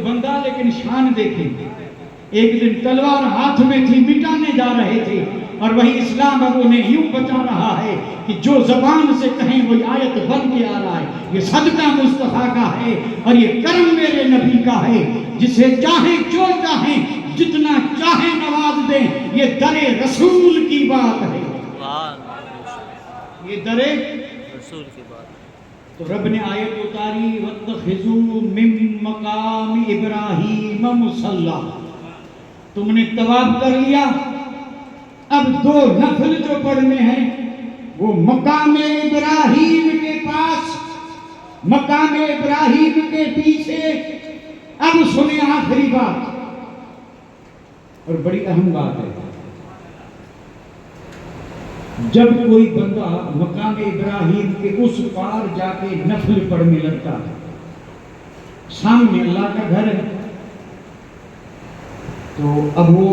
بندہ لیکن شان دیکھیں. ایک دن تلوار ہاتھ میں تھی, مٹانے جا رہے تھے, اور وہی اسلام اب انہیں یوں بتا رہا ہے کہ جو زبان سے کہیں وہی آیت بن کے آ رہا ہے. یہ صدقہ مصطفیٰ کا ہے اور یہ کرم میرے نبی کا ہے. جسے چاہیں جو چاہیں جتنا چاہیں نواز دیں, یہ در رسول کی بات ہے. یہ در رسول کی بات. تو رب نے آیت اتاری وَاتَّخِذُوا مِن مَقَامِ إِبْرَاهِيمَ مُصَلًّى. تم نے طواف کر لیا, اب 2 نفل جو پڑھنے ہیں وہ مقام ابراہیم کے پاس, مقام ابراہیم کے پیچھے. اب سنیں آخری بات اور بڑی اہم بات ہے. جب کوئی بندہ مقام ابراہیم کے اس پار جا کے نفل پڑھنے لگتا ہے, سامنے اللہ کا گھر ہے, تو اب وہ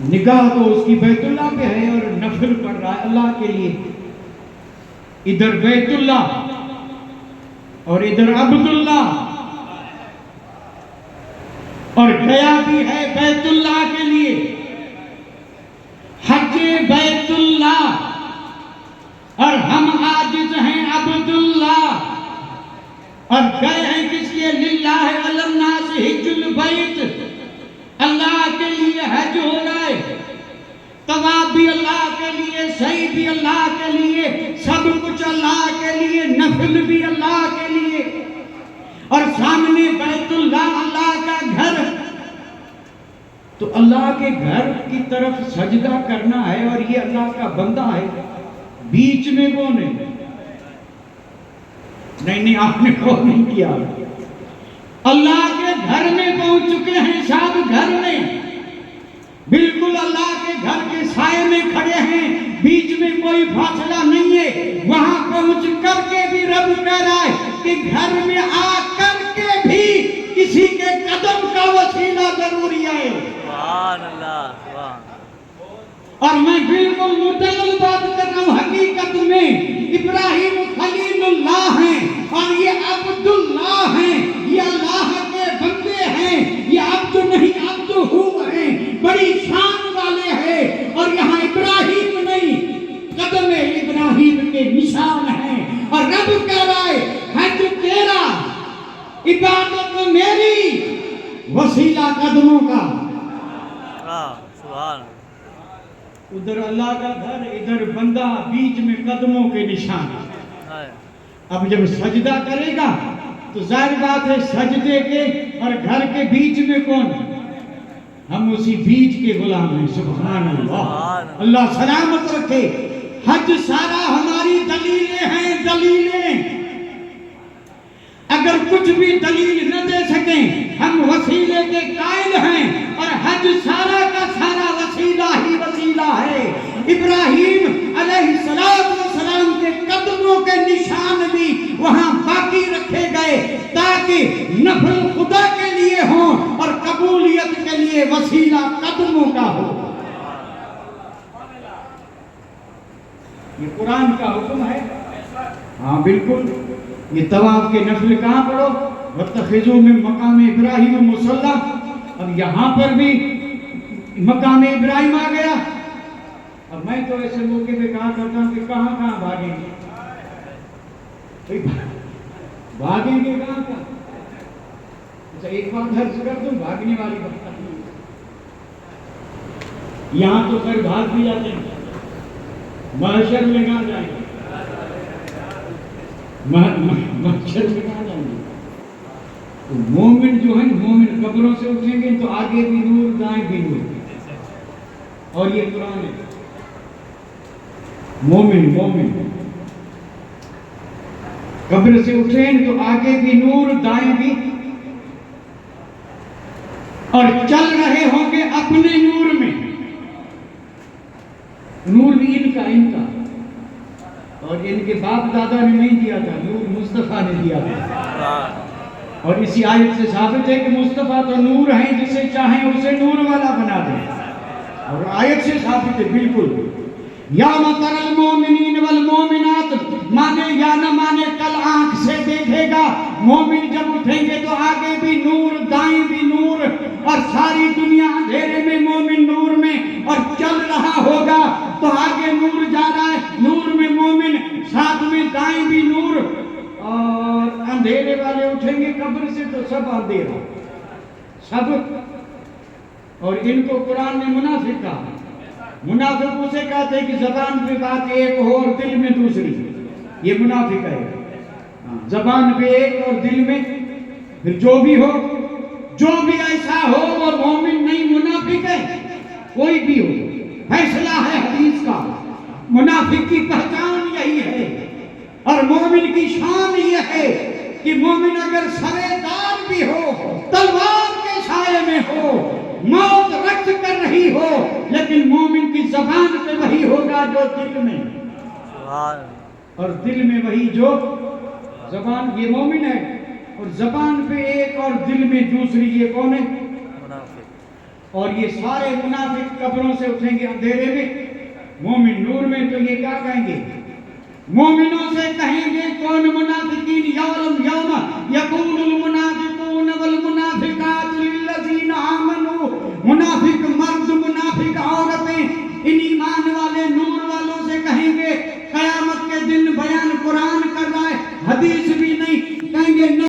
نگاہ تو اس کی بیت اللہ پہ ہے اور نفل پڑھ رہا ہے اللہ کے لیے. ادھر بیت اللہ اور ادھر عبداللہ, اور گیا بھی ہے بیت اللہ کے لیے. حج بیت اللہ اور ہم عاجز ہیں عبداللہ, اور گئے ہیں کس لیے؟ للہ علی الناس حج البیت. اللہ کے لیے حج ہو جائے, طواف بھی اللہ کے لیے, سعی بھی اللہ کے لیے, سب کچھ اللہ کے لیے, نفل بھی اللہ کے لیے, اور سامنے بیت اللہ اللہ کا گھر. تو اللہ کے گھر کی طرف سجدہ کرنا ہے اور یہ اللہ کا بندہ ہے, بیچ میں کون ہے؟ نہیں آپ نے کون نہیں کیا. اللہ کے گھر میں پہنچ چکے ہیں صاحب, گھر میں بالکل اللہ کے گھر کے سائے میں کھڑے ہیں, بیچ میں کوئی فاصلہ نہیں ہے. وہاں پہنچ کر کے بھی رب کہہ رہا ہے کہ گھر میں آ کر کے بھی کسی کے قدم کا وسیلہ ضروری ہے. سبحان اللہ. اور میں بالکل مطلق بات کر رہا ہوں, حقیقت میں ابراہیم خلیل اللہ ہیں اور یہ عبداللہ ہیں, یہ اللہ کے بندے ہیں, یہ عبد نہیں عبدہ ہیں, بڑی شان والے ہیں. اور یہاں ابراہیم نہیں, قدم ابراہیم کے نشان ہیں. اور رب کہہ رہا ہے حج تیرا, عبادت میری, وسیلہ قدموں کا. سبحان. ادھر اللہ کا گھر, ادھر بندہ, بیچ میں قدموں کے نشان. اب جب سجدہ کرے گا تو ظاہر بات ہے سجدے کے اور گھر کے بیچ میں کون؟ ہم اسی بیچ کے غلام ہیں. سبحان اللہ, اللہ سلامت رکھے. حج سارا ہماری دلیلیں ہیں, دلیلیں. اگر کچھ بھی دلیل نہ دے سکیں ہم وسیلے کے قائل ہیں, اور حج سارا کا سارا وسیلہ ہی وسیلہ ہے. ابراہیم علیہ السلام کے قدموں کے نشان بھی وہاں باقی رکھے گئے تاکہ نفل خدا کے لیے ہوں اور قبولیت کے لیے وسیلہ قدموں کا ہو. یہ قرآن کا حکم ہے. ہاں بالکل, یہ طواف کے نفل کہاں پڑھو؟ وَاتَّخِذُوا مِن مَقَامِ إِبْرَاهِيمَ مُصَلًّى. اب یہاں پر بھی مقام ابراہیم آ گیا. اب میں تو ایسے موقع پہ کہا کرتا ہوں کہ کہاں کہاں بھاگیں گے, بھاگیں گے کہاں کہاں. اچھا ایک بات عرض کر دوں, بھاگنے والی بات نہیں. یہاں تو پھر بھاگ بھی جاتے ہیں, محشر میں کہاں جائیں گے, محشر میں کہاں جائیں گے. تو مومن جو ہیں, مومن قبروں سے اٹھیں گے تو آگے بھی نور, دائیں بھی نور. اور یہ قرآن ہے. مومن قبر سے اٹھیں تو آگے بھی نور, دائیں بھی, اور چل رہے ہوں گے اپنے نور میں. نور بھی ان کا اور ان کے باپ دادا نے نہیں دیا تھا, نور مصطفیٰ نے دیا تھا. اور اسی آیت سے ثابت ہے کہ مصطفیٰ تو نور ہیں, جسے چاہیں اسے نور والا بنا دیں. اور آیت سے ثابت ہے بالکل. یا مَتَرَ الْمُؤْمِنِينَ وَالْمُؤْمِنَاتِ, مانے یا نہ مانے کل آنکھ سے دیکھے گا مومن جب اٹھیں گے تو آگے بھی نور، دائیں بھی نور، اور ساری دنیا اندھیرے میں، مومن نور میں، اور چل رہا ہوگا تو آگے نور جا رہا ہے، نور میں مومن، ساتھ میں دائیں بھی نور، اور اندھیرے والے اٹھیں گے قبر سے تو سب اندھیرا، سب. اور ان کو قرآن نے منافق کہا. منافق اسے کہتے ہیں کہ زبان پہ بات ایک ہو اور دل میں دوسری، یہ منافق ہے. زبان پہ ایک اور دل میں پھر جو بھی ہو، جو بھی ایسا ہو وہ مومن نہیں، منافق ہے. کوئی بھی ہو، فیصلہ ہے حدیث کا. منافق کی پہچان یہی ہے، اور مومن کی شان یہ ہے کہ مومن اگر سرے دار بھی ہو، تلوار کے سائے میں ہو، موت رقص کر رہی ہو، لیکن مومن کی زبان پہ وہی ہوگا جو دل میں، اور دل میں وہی جو زبان. یہ مومن ہے، اور زبان پہ ایک اور دل میں دوسری. یہ کون ہے؟ منافق. اور یہ سارے منافق قبروں سے اٹھیں گے اندھیرے میں، مومن نور میں. تو یہ کیا کہیں گے؟ مومنوں سے کہیں گے کون منافقین یوم یقول المنافقون والمنافقات للذین آمنوا. منافق مرد، منافق عورتیں انہی